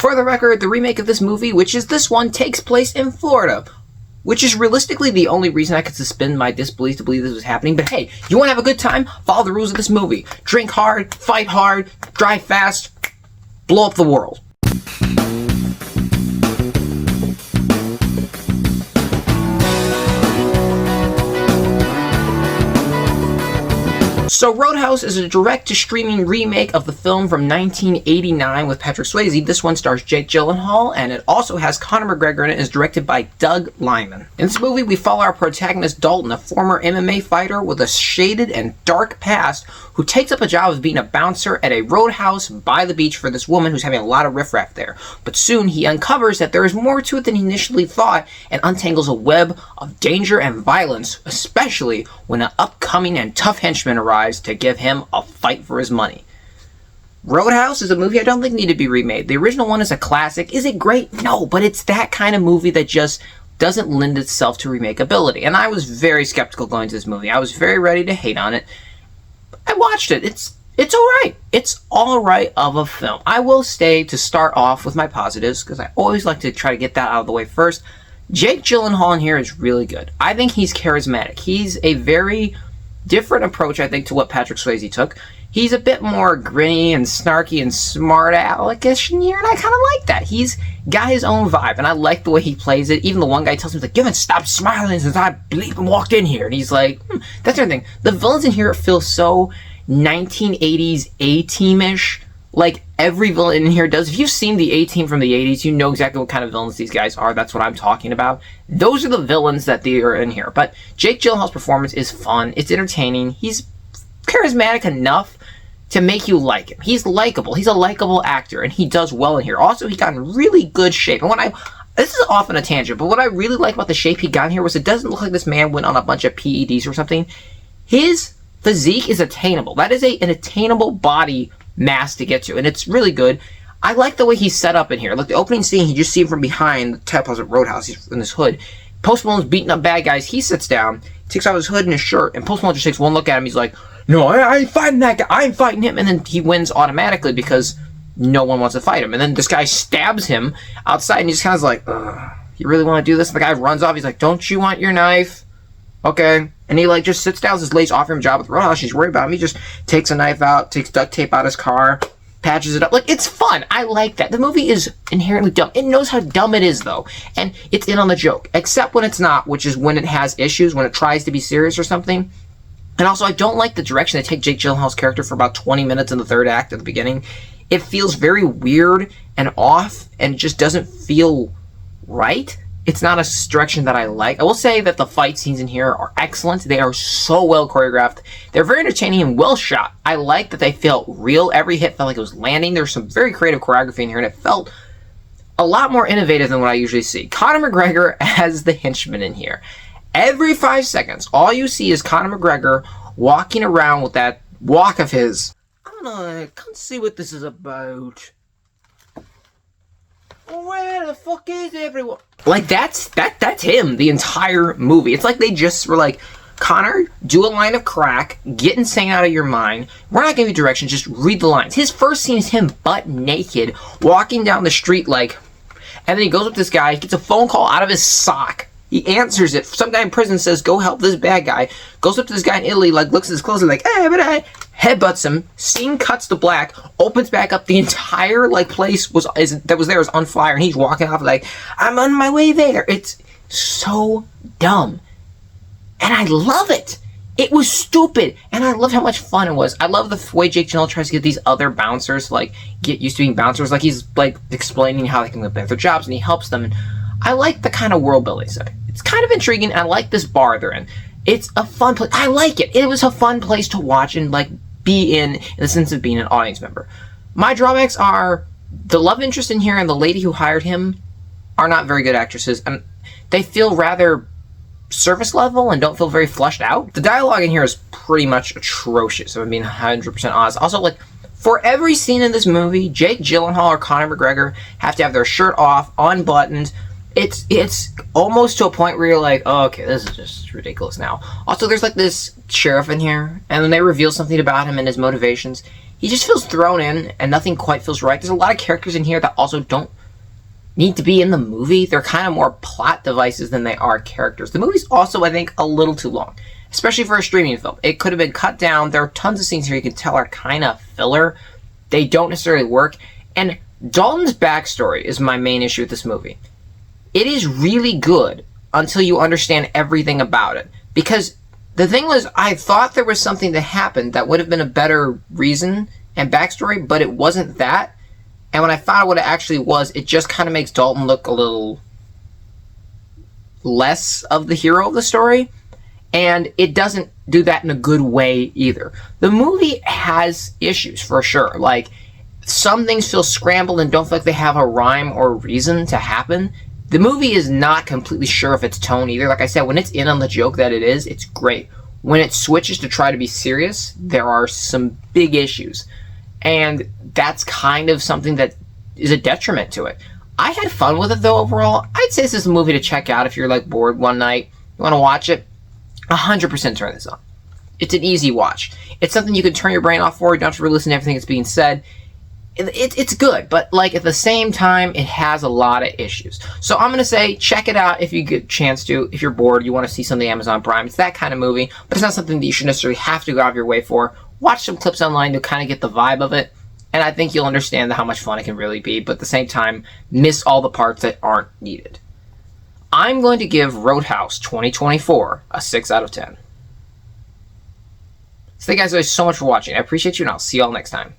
For the record, the remake of this movie, which is this one, takes place in Florida, which is realistically the only reason I could suspend my disbelief to believe this was happening. But hey, you want to have a good time? Follow the rules of this movie. Drink hard, fight hard, drive fast, blow up the world. So Roadhouse is a direct-to-streaming remake of the film from 1989 with Patrick Swayze. This one stars Jake Gyllenhaal, and it also has Conor McGregor in it, and is directed by Doug Liman. In this movie, we follow our protagonist Dalton, a former MMA fighter with a shaded and dark past, who takes up a job of being a bouncer at a roadhouse by the beach for this woman who's having a lot of riffraff there. But soon, he uncovers that there is more to it than he initially thought, and untangles a web of danger and violence, especially when an upcoming and tough henchman arrives to give him a fight for his money. Roadhouse is a movie I don't think needed to be remade. The original one is a classic. Is it great? No, but it's that kind of movie that just doesn't lend itself to remakeability. And I was very skeptical going to this movie. I was very ready to hate on it. I watched it. It's alright. It's alright of a film. I will say, to start off with my positives, because I always like to try to get that out of the way first, Jake Gyllenhaal in here is really good. I think he's charismatic. He's a very different approach, I think, to what Patrick Swayze took. He's a bit more grinny and snarky and smart aleckish in here, and I kind of like that. He's got his own vibe, and I like the way he plays it. Even the one guy tells him, like, you haven't stopped smiling since I bleep and walked in here. And he's like, that's the other thing. The villains in here feel so 1980s A-Team-ish, like every villain in here does. If you've seen the A-Team from the 80s, you know exactly what kind of villains these guys are. That's what I'm talking about. Those are the villains that they are in here. But Jake Gyllenhaal's performance is fun. It's entertaining. He's charismatic enough to make you like him. He's likable. He's a likable actor, and he does well in here. Also, he got in really good shape. And this is often a tangent, but what I really like about the shape he got in here was it doesn't look like this man went on a bunch of PEDs or something. His physique is attainable. That is an attainable body mass to get to, and it's really good. I like the way he's set up in here. Like the opening scene, you just see him from behind the Tepos at Roadhouse. He's in this hood. Post Malone's beating up bad guys. He sits down, takes out his hood and his shirt, and Post Malone just takes one look at him. He's like, no, I ain't fighting that guy. I ain't fighting him. And then he wins automatically because no one wants to fight him. And then this guy stabs him outside, and he's kind of like, ugh, you really want to do this? And the guy runs off. He's like, don't you want your knife? Okay. And he like just sits down as his lady's offering him a job with Roadhouse. She's worried about him. He just takes a knife out, takes duct tape out his car, patches it up. Like, it's fun. I like that. The movie is inherently dumb. It knows how dumb it is, though. And it's in on the joke. Except when it's not, which is when it has issues, when it tries to be serious or something. And also, I don't like the direction they take Jake Gyllenhaal's character for about 20 minutes in the third act at the beginning. It feels very weird and off, and just doesn't feel right. It's not a direction that I like. I will say that the fight scenes in here are excellent. They are so well choreographed. They're very entertaining and well shot. I like that they felt real. Every hit felt like it was landing. There's some very creative choreography in here, and it felt a lot more innovative than what I usually see. Conor McGregor as the henchman in here. Every 5 seconds, all you see is Conor McGregor walking around with that walk of his. I can't see what this is about. Where the fuck is everyone? Like, that's him the entire movie. It's like they just were like, Conor, do a line of crack, get insane out of your mind. We're not giving you directions, just read the lines. His first scene is him butt naked, walking down the street like, and then he goes up to this guy, he gets a phone call out of his sock. He answers it. Some guy in prison says, go help this bad guy. Goes up to this guy in Italy, like, looks at his clothes and like, hey, but I headbutts him. Scene cuts to black, opens back up. The entire, like, place that was there was on fire, and he's walking off like, I'm on my way there. It's so dumb. And I love it. It was stupid, and I love how much fun it was. I love the way Jake Gyllenhaal tries to get these other bouncers, like, get used to being bouncers. Like, he's, like, explaining how they can get better jobs, and he helps them, and I like the kind of world building setting. It's kind of intriguing. I like this bar they're in. It's a fun place. I like it. It was a fun place to watch and, like, be in the sense of being an audience member. My drawbacks are the love interest in here and the lady who hired him are not very good actresses, and they feel rather surface level and don't feel very fleshed out. The dialogue in here is pretty much atrocious, if I'm being 100% honest. Also, like, for every scene in this movie, Jake Gyllenhaal or Conor McGregor have to have their shirt off, unbuttoned. It's almost to a point where you're like, oh, okay, this is just ridiculous now. Also, there's like this sheriff in here, and when they reveal something about him and his motivations, he just feels thrown in, and nothing quite feels right. There's a lot of characters in here that also don't need to be in the movie. They're kind of more plot devices than they are characters. The movie's also, I think, a little too long, especially for a streaming film. It could have been cut down. There are tons of scenes here you can tell are kind of filler. They don't necessarily work. And Dalton's backstory is my main issue with this movie. It is really good until you understand everything about it. Because the thing was, I thought there was something that happened that would have been a better reason and backstory, but it wasn't that. And when I found out what it actually was, it just kind of makes Dalton look a little less of the hero of the story. And it doesn't do that in a good way either. The movie has issues, for sure. Like, some things feel scrambled and don't feel like they have a rhyme or reason to happen. The movie is not completely sure of its tone either. Like I said, when it's in on the joke that it is, it's great. When it switches to try to be serious, there are some big issues. And that's kind of something that is a detriment to it. I had fun with it, though, overall. I'd say this is a movie to check out if you're, like, bored one night. You want to watch it? 100% turn this on. It's an easy watch. It's something you can turn your brain off for. You don't have to really listen to everything that's being said. It's good, but like at the same time, it has a lot of issues. So I'm going to say check it out if you get a chance to. If you're bored, you want to see something on Amazon Prime. It's that kind of movie, but it's not something that you should necessarily have to go out of your way for. Watch some clips online to kind of get the vibe of it, and I think you'll understand how much fun it can really be, but at the same time, miss all the parts that aren't needed. I'm going to give Roadhouse 2024 a 6 out of 10. So thank you guys so much for watching. I appreciate you, and I'll see you all next time.